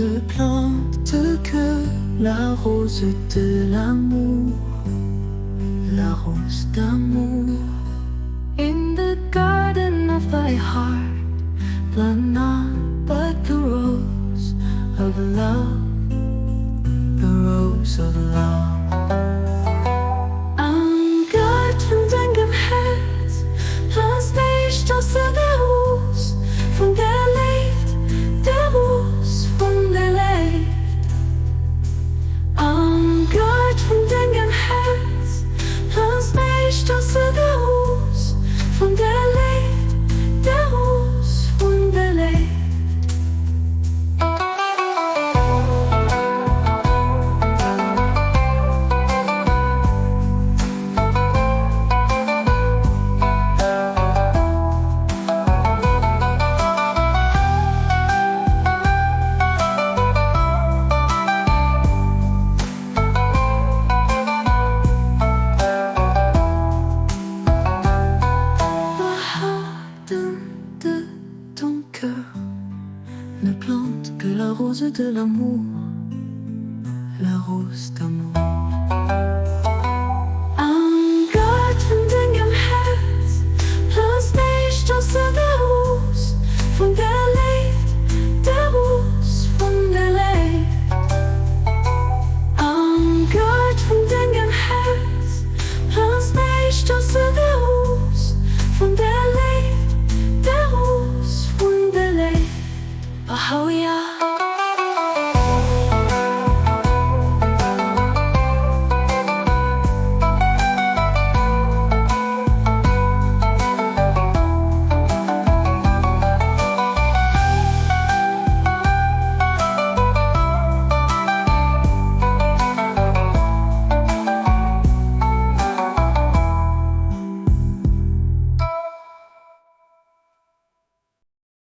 une plante que la rose de l'amour, la rose d'amour. In the garden of thy heart, plant not but the rose of love, the rose of love. Am Gaart von dengem Häerz, planz näischt, ausser der Rous, von der Léift, der Rous, von der Léift. Am Gaart von dengem Häerz, planz näischt, ausser der Rous, von der Léift, der Rous, von der Léift. De ton cœur ne plante que la rose de l'amour, la rose d'amour.